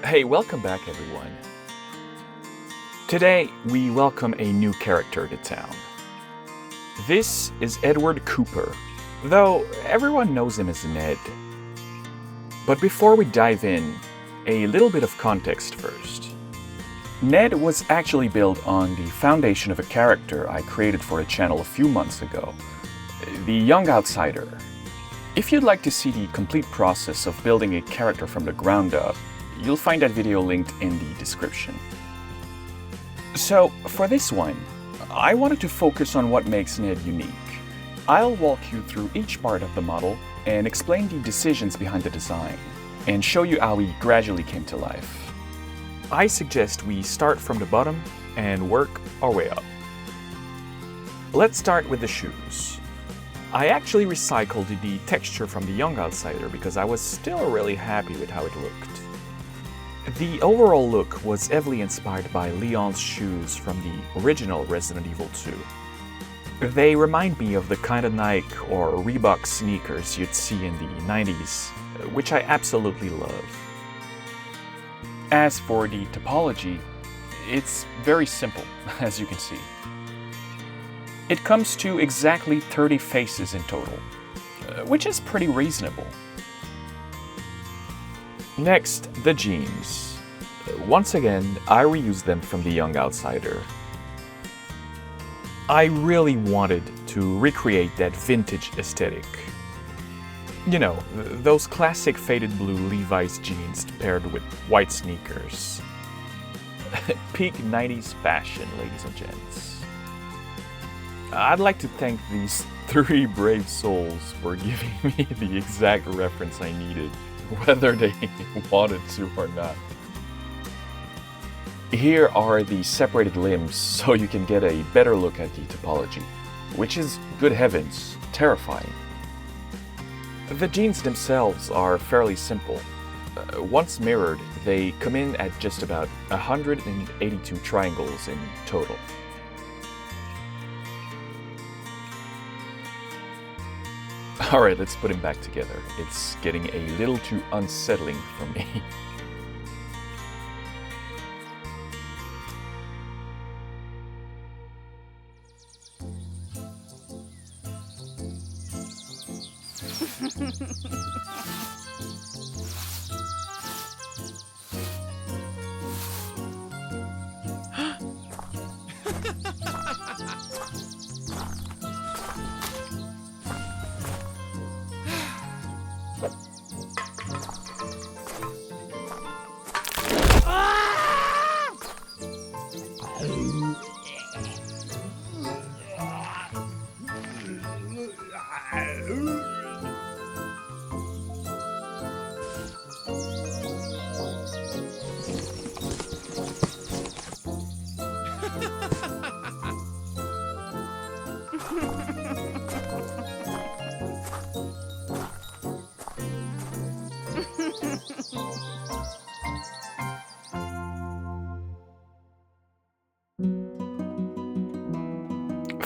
Hey, welcome back everyone. Today, we welcome a new character to town. This is Edward Cooper, though everyone knows him as Ned. But before we dive in, a little bit of context first. Ned was actually built on the foundation of a character I created for the channel a few months ago, the Young Outsider. If you'd like to see the complete process of building a character from the ground up, you'll find that video linked in the description. So, for this one, I wanted to focus on what makes Ned unique. I'll walk you through each part of the model and explain the decisions behind the design, and show you how he gradually came to life. I suggest we start from the bottom and work our way up. Let's start with the shoes. I actually recycled the texture from the Young Outsider because I was still really happy with how it looked. The overall look was heavily inspired by Leon's shoes from the original Resident Evil 2. They remind me of the kind of Nike or Reebok sneakers you'd see in the 90s, which I absolutely love. As for the topology, it's very simple, as you can see. It comes to exactly 30 faces in total, which is pretty reasonable. Next, the jeans. Once again, I reused them from the Young Outsider. I really wanted to recreate that vintage aesthetic. You know, those classic faded blue Levi's jeans paired with white sneakers. Peak 90s fashion, ladies and gents. I'd like to thank these 3 brave souls for giving me the exact reference I needed, whether they wanted to or not. Here are the separated limbs so you can get a better look at the topology, which is, good heavens, terrifying. The jeans themselves are fairly simple. Once mirrored, they come in at just about 182 triangles in total. Alright, let's put him back together. It's getting a little too unsettling for me.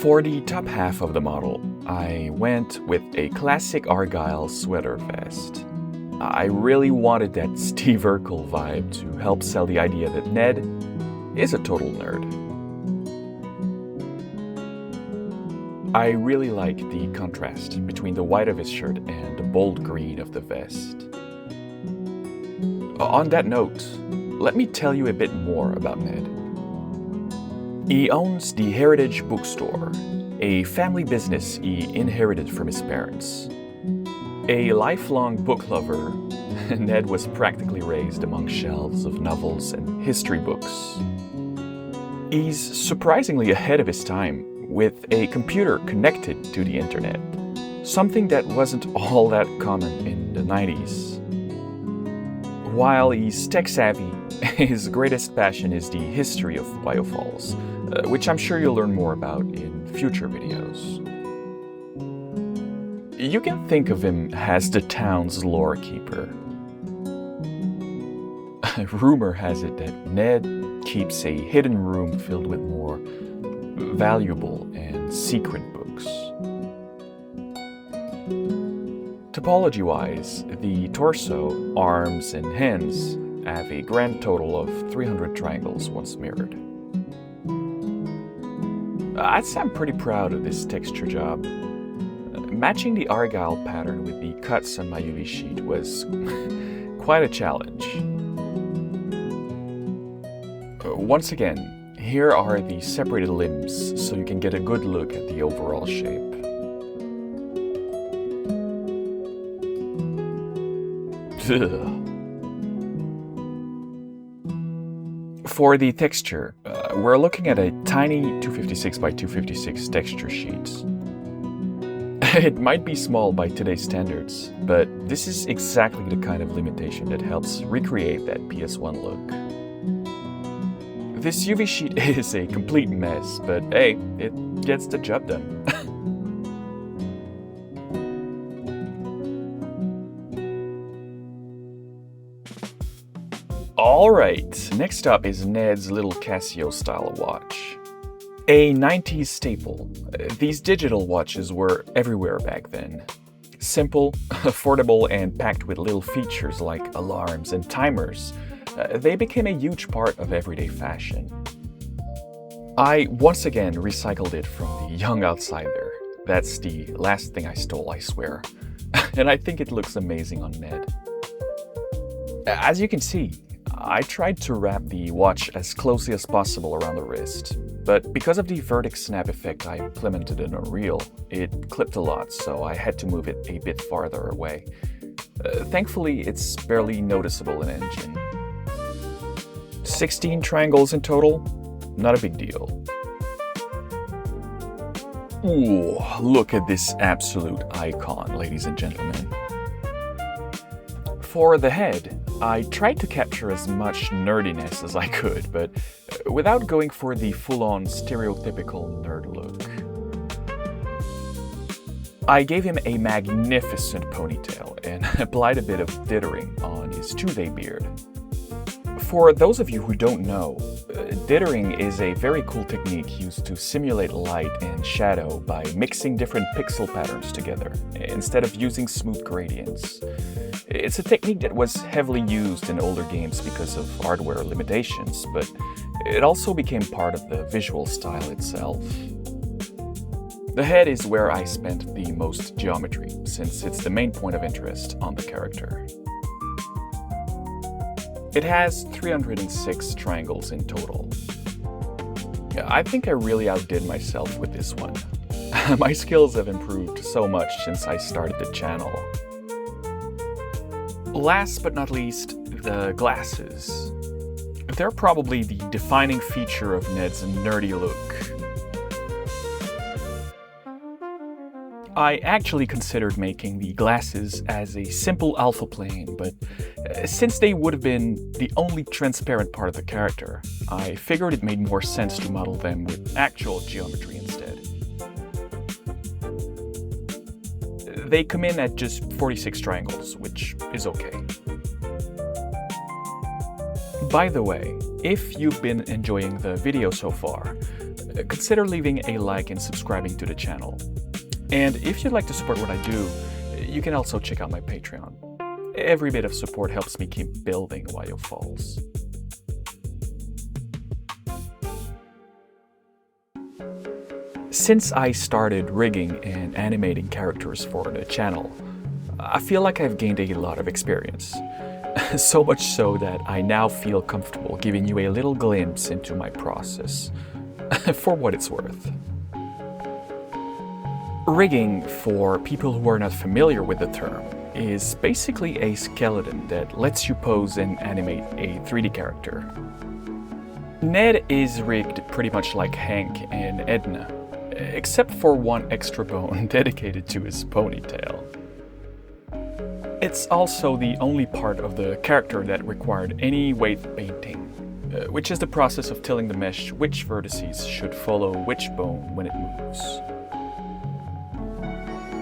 For the top half of the model, I went with a classic Argyle sweater vest. I really wanted that Steve Urkel vibe to help sell the idea that Ned is a total nerd. I really like the contrast between the white of his shirt and the bold green of the vest. On that note, let me tell you a bit more about Ned. He owns the Heritage Bookstore, a family business he inherited from his parents. A lifelong book lover, Ned was practically raised among shelves of novels and history books. He's surprisingly ahead of his time, with a computer connected to the internet, something that wasn't all that common in the 90s. While he's tech-savvy, his greatest passion is the history of Wiyoh Falls, which I'm sure you'll learn more about in future videos. You can think of him as the town's lore keeper. Rumor has it that Ned keeps a hidden room filled with more valuable and secret books. Topology-wise, the torso, arms, and hands have a grand total of 300 triangles once mirrored. I'd say I'm pretty proud of this texture job. Matching the Argyle pattern with the cuts on my UV sheet was quite a challenge. Once again, here are the separated limbs so you can get a good look at the overall shape. For the texture, we're looking at a tiny 256 by 256 texture sheet. It might be small by today's standards, but this is exactly the kind of limitation that helps recreate that PS1 look. This UV sheet is a complete mess, but hey, it gets the job done. Alright, next up is Ned's little Casio style watch. A 90s staple, these digital watches were everywhere back then. Simple, affordable, and packed with little features like alarms and timers, they became a huge part of everyday fashion. I once again recycled it from the Young Outsider. That's the last thing I stole, I swear. And I think it looks amazing on Ned. As you can see, I tried to wrap the watch as closely as possible around the wrist, but because of the vertex snap effect I implemented in Unreal, it clipped a lot, so I had to move it a bit farther away. Thankfully, it's barely noticeable in engine. 16 triangles in total, not a big deal. Ooh, look at this absolute icon, ladies and gentlemen. For the head, I tried to capture as much nerdiness as I could, but without going for the full-on stereotypical nerd look. I gave him a magnificent ponytail and applied a bit of dithering on his toothy beard. For those of you who don't know, dithering is a very cool technique used to simulate light and shadow by mixing different pixel patterns together, instead of using smooth gradients. It's a technique that was heavily used in older games because of hardware limitations, but it also became part of the visual style itself. The head is where I spent the most geometry, since it's the main point of interest on the character. It has 306 triangles in total. I think I really outdid myself with this one. My skills have improved so much since I started the channel. Last but not least, the glasses. They're probably the defining feature of Ned's nerdy look. I actually considered making the glasses as a simple alpha plane, but since they would have been the only transparent part of the character, I figured it made more sense to model them with actual geometry instead. They come in at just 46 triangles, which is okay. By the way, if you've been enjoying the video so far, consider leaving a like and subscribing to the channel. And if you'd like to support what I do, you can also check out my Patreon. Every bit of support helps me keep building Wiyoh Falls. Since I started rigging and animating characters for the channel, I feel like I've gained a lot of experience. So much so that I now feel comfortable giving you a little glimpse into my process, for what it's worth. Rigging, for people who are not familiar with the term, is basically a skeleton that lets you pose and animate a 3D character. Ned is rigged pretty much like Hank and Edna, except for one extra bone dedicated to his ponytail. It's also the only part of the character that required any weight painting, which is the process of telling the mesh which vertices should follow which bone when it moves.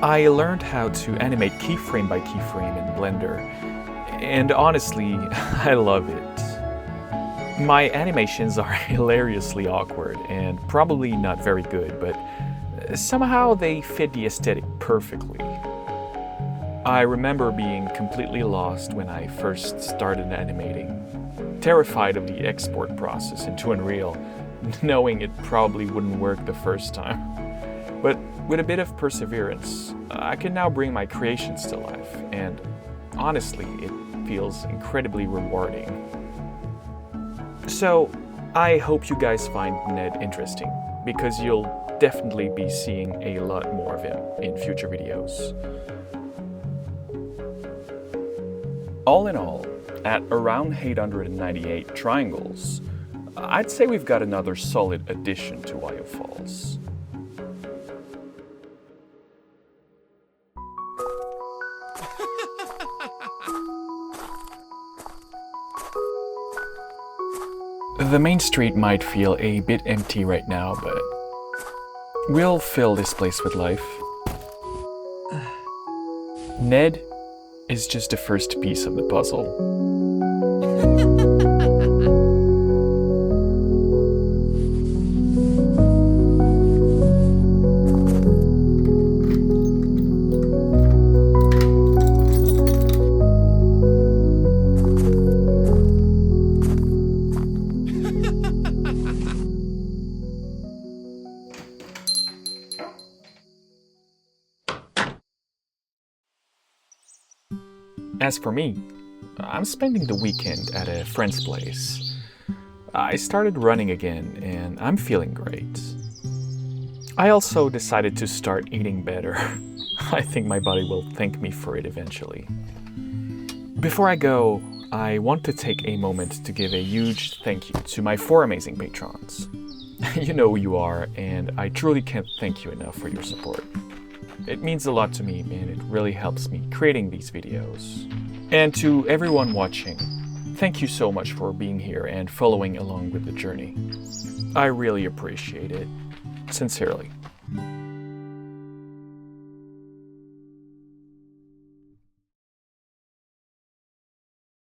I learned how to animate keyframe by keyframe in Blender, and honestly, I love it. My animations are hilariously awkward and probably not very good, but somehow they fit the aesthetic perfectly. I remember being completely lost when I first started animating, terrified of the export process into Unreal, knowing it probably wouldn't work the first time. But with a bit of perseverance, I can now bring my creations to life, and honestly, it feels incredibly rewarding. So, I hope you guys find Ned interesting, because you'll definitely be seeing a lot more of him in future videos. All in all, at around 898 triangles, I'd say we've got another solid addition to Wiyoh Falls. The main street might feel a bit empty right now, but we'll fill this place with life. Ned is just the first piece of the puzzle. As for me, I'm spending the weekend at a friend's place. I started running again and I'm feeling great. I also decided to start eating better. I think my body will thank me for it eventually. Before I go, I want to take a moment to give a huge thank you to my 4 amazing patrons. You know who you are, and I truly can't thank you enough for your support. It means a lot to me, and it really helps me creating these videos. And to everyone watching, thank you so much for being here and following along with the journey. I really appreciate it. Sincerely.